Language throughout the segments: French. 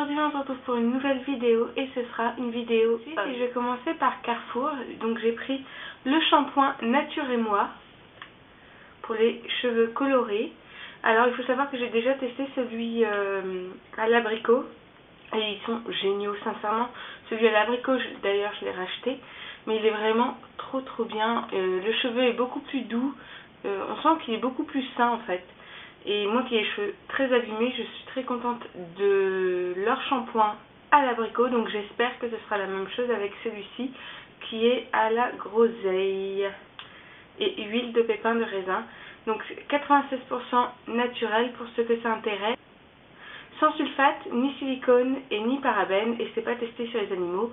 aujourd'hui on se retrouve pour une nouvelle vidéo et ce sera une vidéo et je vais commencer par Carrefour. Donc j'ai pris le shampoing Nature et Moi pour les cheveux colorés. Alors il faut savoir que j'ai déjà testé celui à l'abricot et ils sont géniaux sincèrement. Celui à l'abricot d'ailleurs je l'ai racheté, mais il est vraiment trop bien. Le cheveu est beaucoup plus doux, on sent qu'il est beaucoup plus sain en fait. Et moi qui ai les cheveux très abîmés, je suis très contente de leur shampoing à l'abricot. Donc j'espère que ce sera la même chose avec celui-ci qui est à la groseille et huile de pépins de raisin. Donc 96% naturel pour ceux que ça intéresse. Sans sulfate, ni silicone et ni parabènes, et c'est pas testé sur les animaux.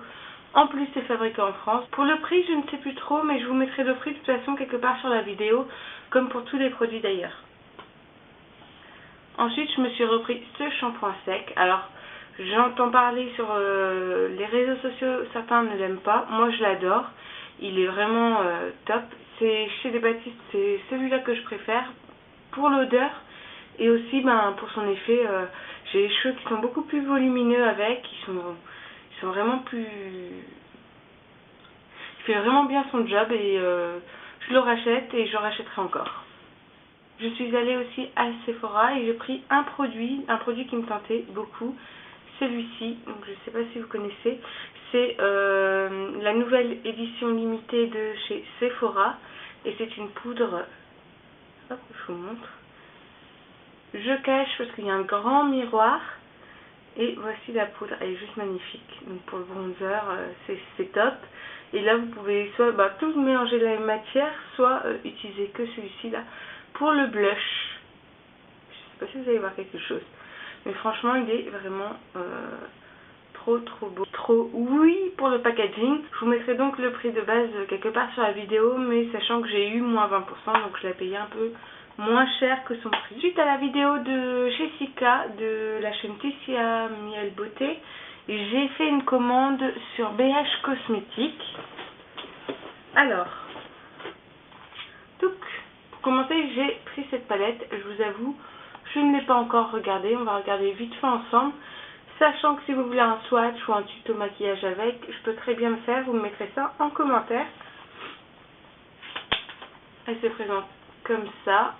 En plus c'est fabriqué en France. Pour le prix je ne sais plus trop, mais je vous mettrai le prix de toute façon quelque part sur la vidéo, comme pour tous les produits d'ailleurs. Ensuite, je me suis repris ce shampoing sec. Alors, j'entends parler sur les réseaux sociaux, certains ne l'aiment pas. Moi, je l'adore. Il est vraiment top. C'est chez les Baptistes, c'est celui-là que je préfère pour l'odeur et aussi pour son effet. J'ai les cheveux qui sont beaucoup plus volumineux avec. Ils sont vraiment plus... Il fait vraiment bien son job et je le rachète et je rachèterai encore. Je suis allée aussi à Sephora et j'ai pris un produit qui me tentait beaucoup, celui-ci, donc je ne sais pas si vous connaissez, c'est la nouvelle édition limitée de chez Sephora et c'est une poudre, hop, je vous montre, je cache parce qu'il y a un grand miroir et voici la poudre, elle est juste magnifique, donc pour le bronzer c'est top. Et là vous pouvez soit tout mélanger de la même matière, soit utiliser que celui-ci là. Pour le blush, je sais pas si vous allez voir quelque chose, mais franchement il est vraiment trop beau. Oui pour le packaging. Je vous mettrai donc le prix de base quelque part sur la vidéo, mais sachant que j'ai eu moins 20%, donc je l'ai payé un peu moins cher que son prix. Suite à la vidéo de Jessica de la chaîne Tissia Miel Beauté, j'ai fait une commande sur BH Cosmétiques. Alors, pour commencer, j'ai pris cette palette. Je vous avoue, je ne l'ai pas encore regardée. On va regarder vite fait ensemble. Sachant que si vous voulez un swatch ou un tuto maquillage avec, je peux très bien le faire. Vous me mettrez ça en commentaire. Elle se présente comme ça.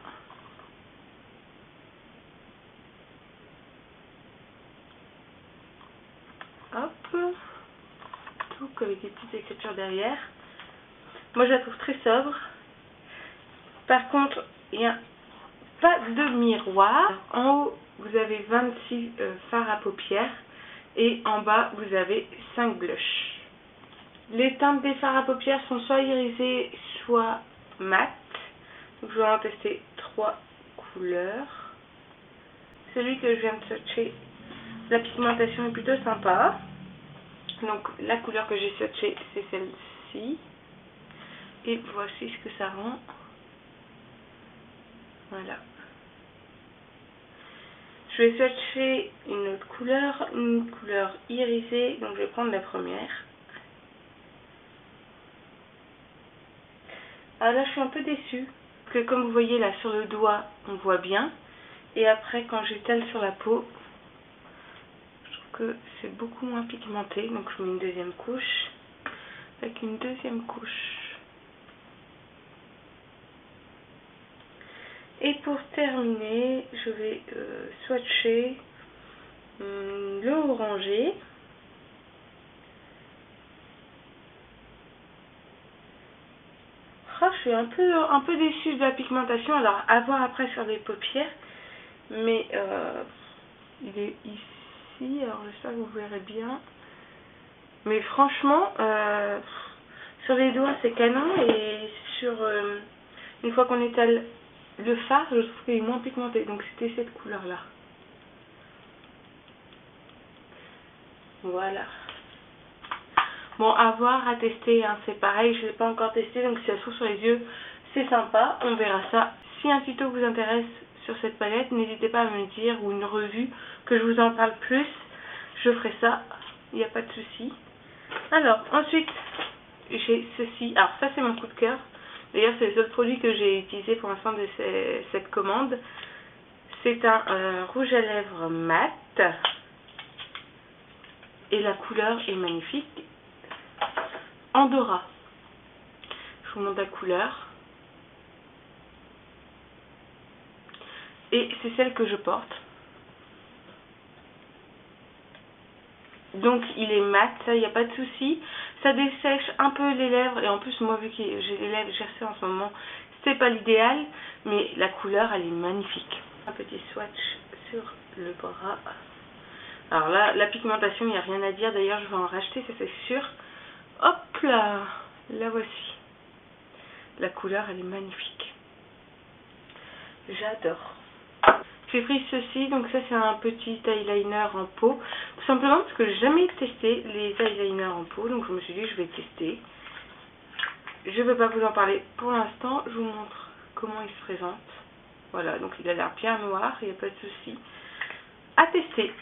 Hop. Tout avec des petites écritures derrière. Moi, je la trouve très sobre. Par contre, il n'y a pas de miroir. En haut, vous avez 26 fards à paupières et en bas, vous avez 5 blushs. Les teintes des fards à paupières sont soit irisées, soit mat. Donc, je vais en tester 3 couleurs. Celui que je viens de swatcher, la pigmentation est plutôt sympa. Donc, la couleur que j'ai swatchée, c'est celle-ci. Et voici ce que ça rend. Voilà. Je vais swatcher une autre couleur, une couleur irisée, donc je vais prendre la première. Alors là je suis un peu déçue, parce que comme vous voyez là sur le doigt, on voit bien. Et après quand j'étale sur la peau, je trouve que c'est beaucoup moins pigmenté, donc je mets une deuxième couche, avec une deuxième couche. Et pour terminer, je vais swatcher le orangé. Oh, je suis un peu déçue de la pigmentation. Alors, à voir après sur les paupières. Mais il est ici. Alors, j'espère que vous verrez bien. Mais franchement, sur les doigts, c'est canon. Et sur une fois qu'on étale le fard, je trouve qu'il est moins pigmenté. Donc, c'était cette couleur-là. Voilà. Bon, à voir, à tester, hein, c'est pareil, je ne l'ai pas encore testé, donc si ça se trouve sur les yeux, c'est sympa, on verra ça. Si un tuto vous intéresse sur cette palette, n'hésitez pas à me le dire, ou une revue, que je vous en parle plus, je ferai ça, il n'y a pas de souci. Alors, ensuite, j'ai ceci, alors ça c'est mon coup de cœur, d'ailleurs c'est le seul produit que j'ai utilisé pour l'instant de cette commande. C'est un rouge à lèvres mat. et la couleur est magnifique. Andorra. Je vous montre la couleur. Et c'est celle que je porte. Donc il est mat, ça il n'y a pas de souci. Ça dessèche un peu les lèvres et en plus moi vu que j'ai les lèvres gercées en ce moment, c'est pas l'idéal, mais la couleur elle est magnifique. Un petit swatch sur le bras. Alors là, la pigmentation, il n'y a rien à dire, d'ailleurs je vais en racheter, ça c'est sûr. Hop là, la voici. La couleur elle est magnifique. J'adore. J'ai pris ceci, donc ça c'est un petit eyeliner en peau, tout simplement parce que j'ai jamais testé les eyeliners en peau, donc je me suis dit je vais tester. Je ne vais pas vous en parler pour l'instant, je vous montre comment il se présente. Voilà, donc il a l'air bien noir, il n'y a pas de souci. À tester.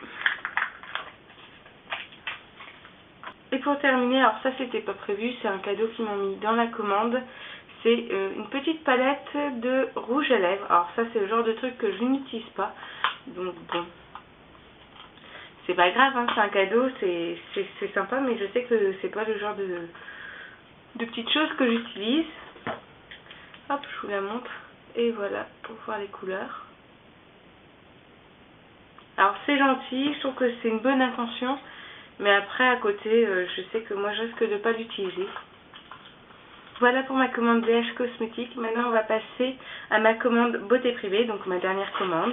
Et pour terminer, alors ça c'était pas prévu, c'est un cadeau qu'ils m'ont mis dans la commande. C'est une petite palette de rouge à lèvres. Alors ça c'est le genre de truc que je n'utilise pas. Donc bon. C'est pas grave, hein, c'est un cadeau, c'est sympa, mais je sais que c'est pas le genre de petites choses que j'utilise. Hop, je vous la montre. Et voilà, pour voir les couleurs. Alors c'est gentil, je trouve que c'est une bonne intention. Mais après à côté, je sais que moi je risque de pas l'utiliser. Voilà pour ma commande BH Cosmétiques. Maintenant on va passer à ma commande beauté privée, donc ma dernière commande.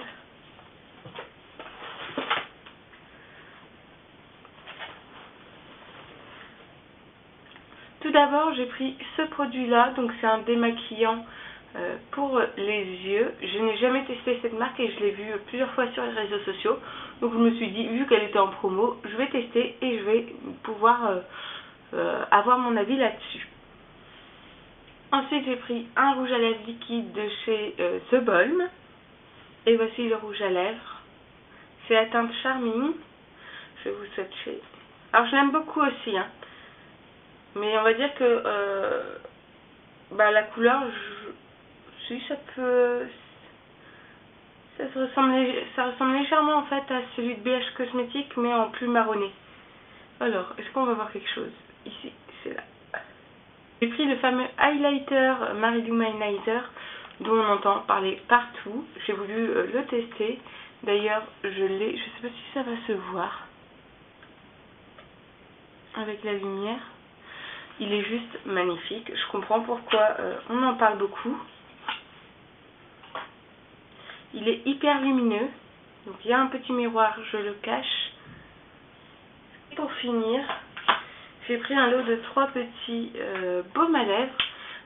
Tout d'abord j'ai pris ce produit là, donc c'est un démaquillant pour les yeux. Je n'ai jamais testé cette marque et je l'ai vue plusieurs fois sur les réseaux sociaux. Donc je me suis dit, vu qu'elle était en promo, je vais tester et je vais pouvoir avoir mon avis là-dessus. Ensuite, j'ai pris un rouge à lèvres liquide de chez The Balm. Et voici le rouge à lèvres. C'est la teinte Charming. Je vais vous swatcher. Alors, je l'aime beaucoup aussi. Hein. Mais on va dire que la couleur, si ça peut... Ça ressemble légèrement en fait à celui de BH Cosmétiques, mais en plus marronné. Alors, est-ce qu'on va voir quelque chose? Ici, c'est là. J'ai pris le fameux highlighter Mary-Lou Highlighter dont on entend parler partout. J'ai voulu le tester. D'ailleurs, je l'ai. Je sais pas si ça va se voir avec la lumière. Il est juste magnifique. Je comprends pourquoi on en parle beaucoup. Il est hyper lumineux. Donc il y a un petit miroir, je le cache. Et pour finir, j'ai pris un lot de 3 petits baumes à lèvres,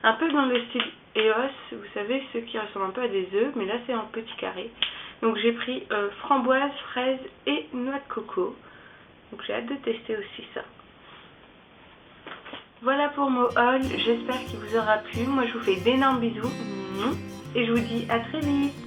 un peu dans le style EOS, vous savez, ceux qui ressemblent un peu à des œufs, mais là c'est en petits carrés. Donc j'ai pris framboise, fraise et noix de coco. Donc j'ai hâte de tester aussi ça. Voilà pour mon haul, j'espère qu'il vous aura plu. Moi je vous fais d'énormes bisous et je vous dis à très vite.